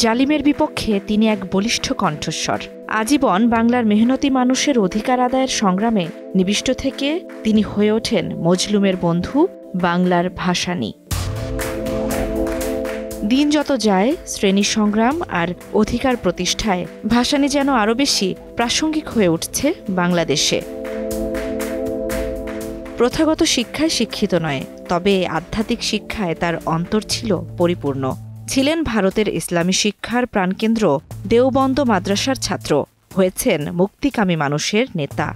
জালিমের বিপক্ষে তিনি এক বলিষ্ঠ কণ্ঠস্বর। আজীবন বাংলার মেহনতি মানুষের অধিকার আদায়ের সংগ্রামে নিবিষ্ট থেকে তিনি হয়ে ওঠেন মজলুমের বন্ধু, বাংলার ভাসানী। দিন যত যায় শ্রেণী সংগ্রাম আর অধিকার প্রতিষ্ঠায় ভাসানী যেন আরও বেশি প্রাসঙ্গিক হয়ে উঠছে বাংলাদেশে। প্রথাগত শিক্ষায় শিক্ষিত নয়, তবে আধ্যাত্মিক শিক্ষায় তার অন্তর ছিল পরিপূর্ণ। ছিলেন ভারতের ইসলামী শিক্ষার প্রাণকেন্দ্র দেওবন্দ মাদ্রাসার ছাত্র, হয়েছেন মুক্তিকামী মানুষের নেতা।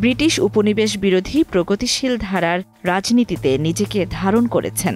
ব্রিটিশ উপনিবেশ বিরোধী প্রগতিশীল ধারার রাজনীতিতে নিজেকে ধারণ করেছেন।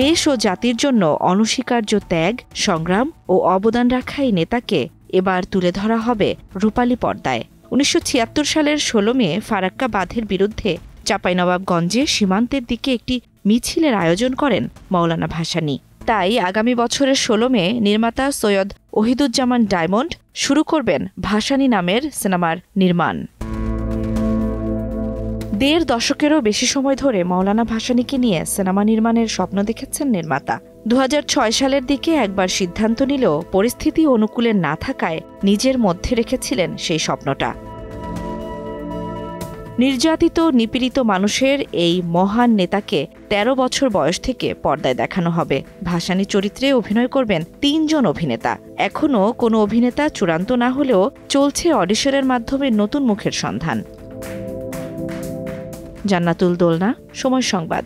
দেশ ও জাতির জন্য অনস্বীকার্য ত্যাগ, সংগ্রাম ও অবদান রাখা এই নেতাকে এবার তুলে ধরা হবে রূপালী পর্দায়। ১৯৭৬ সালের ১৬ মে ফারাক্কা বাঁধের বিরুদ্ধে চাঁপাইনবাবগঞ্জে সীমান্তের দিকে একটি মিছিলের আয়োজন করেন মাওলানা ভাসানী। তাই আগামী বছরের ১৬ মে নির্মাতা সৈয়দ ওহিদুজ্জামান ডায়মন্ড শুরু করবেন ভাসানী নামের সিনেমার নির্মাণ। ১.৫ দশকেরও বেশি সময় ধরে মাওলানা ভাসানীকে নিয়ে সিনেমা নির্মাণের স্বপ্ন দেখেছেন নির্মাতা। ২০০৬ সালের দিকে একবার সিদ্ধান্ত নিলেও পরিস্থিতি অনুকূলে না থাকায় নিজের মধ্যে রেখেছিলেন সেই স্বপ্নটা। নির্যাতিত নিপীড়িত মানুষের এই মহান নেতাকে ১৩ বছর বয়স থেকে পর্দায় দেখানো হবে। ভাসানী চরিত্রে অভিনয় করবেন ৩ জন অভিনেতা। এখনও কোনো অভিনেতা চূড়ান্ত না হলেও চলছে অডিশনের মাধ্যমে নতুন মুখের সন্ধান। জান্নাতুল দোলনা, সময় সংবাদ।